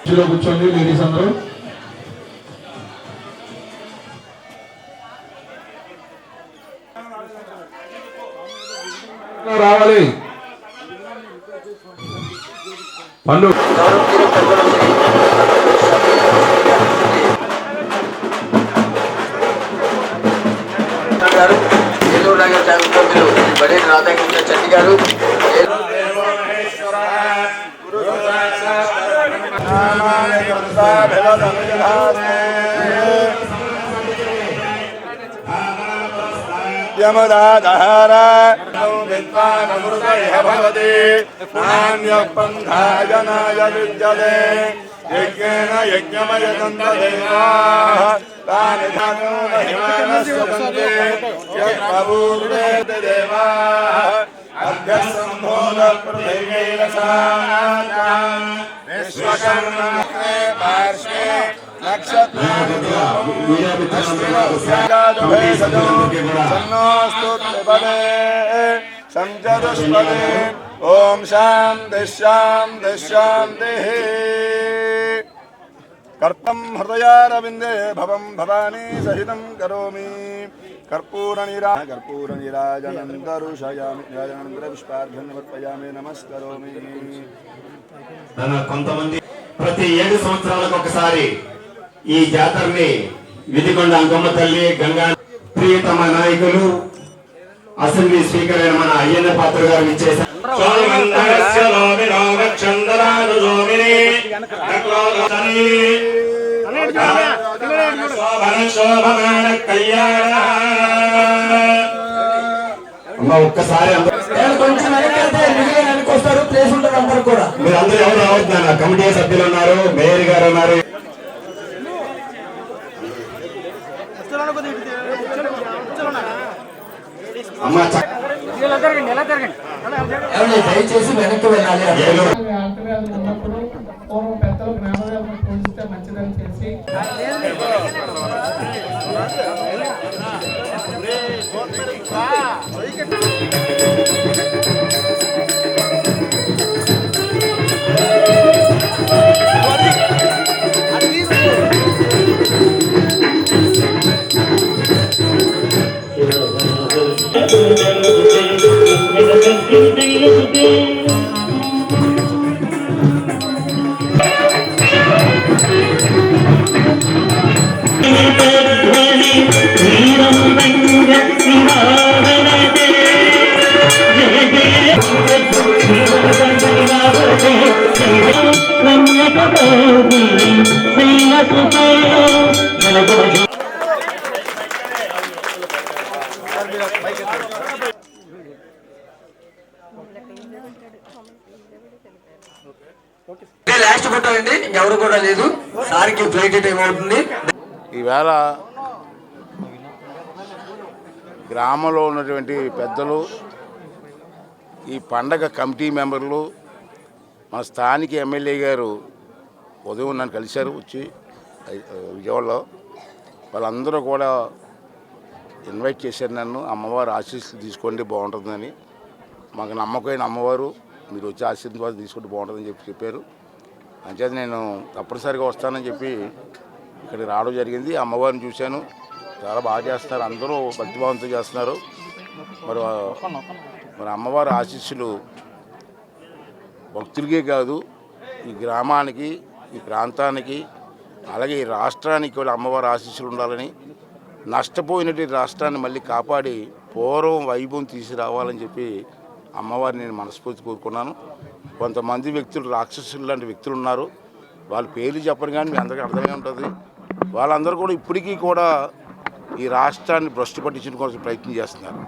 కూర్చోండి లేడీస్ అందరూ. రావాలి పండు గారు, ఏలూరు నగర శాసనసభ్యులు బడే రాధాకృష్ణ చెట్టి గారు, యమదాధార భవతి నాణ్యపంథాయనాయ విద్యతే యజ్ఞేన యజ్ఞమయదంతదేవాః తాని ధానోహిమానస్యంతే యజ్ఞపూర్వేతి దేవాః అభ్యసంభోద పృథివీరసానాః విశ్వకర్మణే పార్శ్వే సంచతుష్పదే. ఓం శాంతి శాంతి శాంతి. కర్తం హృదయారవిందే భవం భవానీ సహితం కరోమి. కర్పూర నీరాజనందరుషయామి నీరాజనందర పుష్పార్ఘ్యం సమర్పయామి నమస్కరోమి. కొంతమంది ప్రతి 7 సంవత్సరాలకు ఒకసారి ఈ జాతరని విధికొండ అంకమ్మ తల్లి గంగా ప్రియతమ నాయకులు అసెంబ్లీ స్పీకర్ అయిన మన అయ్యన్న పాత్ర గారు ఇచ్చేశారు. ఒక్కసారి మీరు అందరూ ఎవరు రావద్దు, కమిటీ సభ్యులు ఉన్నారు, మేయర్ గారు ఉన్నారు. దయచేసి వెనక్కి వెళ్ళాలి. ఉన్నప్పుడు పూర్వం పెద్దలు జ్ఞానదేవతను పూజిస్తే మంచిదని చేసి లాస్ట్ ఫోటో అండి, ఎవరు కూడా లేదు. సార్కి ఫ్లైట్ టైం అవుతుంది. ఈవేళ గ్రామంలో ఉన్నటువంటి పెద్దలు, ఈ పండగ కమిటీ మెంబర్లు, మన స్థానిక ఎమ్మెల్యే గారు ఉదయం నన్ను కలిశారు వచ్చి విజయవాడలో. వాళ్ళందరూ కూడా ఇన్వైట్ చేశారు నన్ను. అమ్మవారు ఆశీస్సులు తీసుకోండి బాగుంటుందని. మాకు నమ్మకమైన అమ్మవారు, మీరు వచ్చి ఆశీర్వాదం తీసుకుంటే బాగుంటుందని చెప్పారు. అంచేత నేను తప్పనిసరిగా వస్తానని చెప్పి ఇక్కడికి రావడం జరిగింది. అమ్మవారిని చూశాను, చాలా బాగా చేస్తున్నారు, అందరూ భక్తిభావంతో చేస్తున్నారు. మరి అమ్మవారి ఆశీస్సులు భక్తులకే కాదు, ఈ గ్రామానికి, ఈ ప్రాంతానికి, అలాగే ఈ రాష్ట్రానికి కూడా అమ్మవారి ఆశీస్సులు ఉండాలని, నష్టపోయినటువంటి రాష్ట్రాన్ని మళ్ళీ కాపాడి పూర్వం వైభవం తీసుకురావాలని చెప్పి అమ్మవారిని నేను మనస్ఫూర్తి కోరుకున్నాను. కొంతమంది వ్యక్తులు, రాక్షసులు లాంటి వ్యక్తులు ఉన్నారు, వాళ్ళ పేర్లు చెప్పరు కానీ మీ అందరికీ అర్థమై ఉంటుంది. వాళ్ళందరూ కూడా ఇప్పటికీ కూడా ఈ రాష్ట్రాన్ని భ్రష్టు పట్టించడం కోసం ప్రయత్నం చేస్తున్నారు.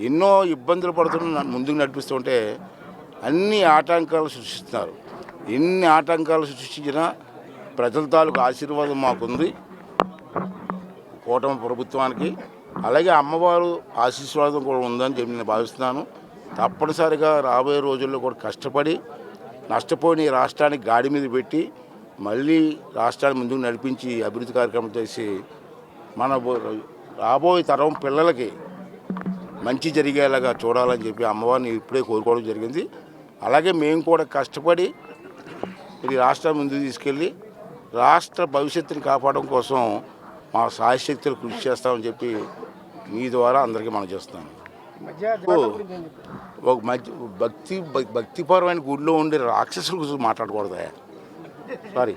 ఎన్నో ఇబ్బందులు పడుతున్న ముందుకు నడిపిస్తుంటే అన్ని ఆటంకాలు సృష్టిస్తున్నారు. ఎన్ని ఆటంకాలు సృష్టించినా ప్రజల తాలూకు ఆశీర్వాదం మాకుంది కూటమి ప్రభుత్వానికి. అలాగే అమ్మవారు ఆశీర్వాదం కూడా ఉందని చెప్పి నేను భావిస్తున్నాను. తప్పనిసరిగా రాబోయే రోజుల్లో కూడా కష్టపడి నష్టపోయిన ఈ రాష్ట్రానికి గాడి మీద పెట్టి మళ్ళీ రాష్ట్రాన్ని ముందుకు నడిపించి అభివృద్ధి కార్యక్రమం చేసి మన రాబోయే తరం పిల్లలకి మంచి జరిగేలాగా చూడాలని చెప్పి అమ్మవారిని ఇప్పుడే కోరుకోవడం జరిగింది. అలాగే మేము కూడా కష్టపడి ఈ రాష్ట్రాన్ని ముందుకు తీసుకెళ్ళి రాష్ట్ర భవిష్యత్తుని కాపాడడం కోసం మా సాయశక్తులు కృషి చేస్తామని చెప్పి మీ ద్వారా అందరికీ మనం చేస్తాం. ఒక భక్తిపరమైన గుడిలో ఉండే రాక్షసుల గురించి మాట్లాడకూడదా? సారీ.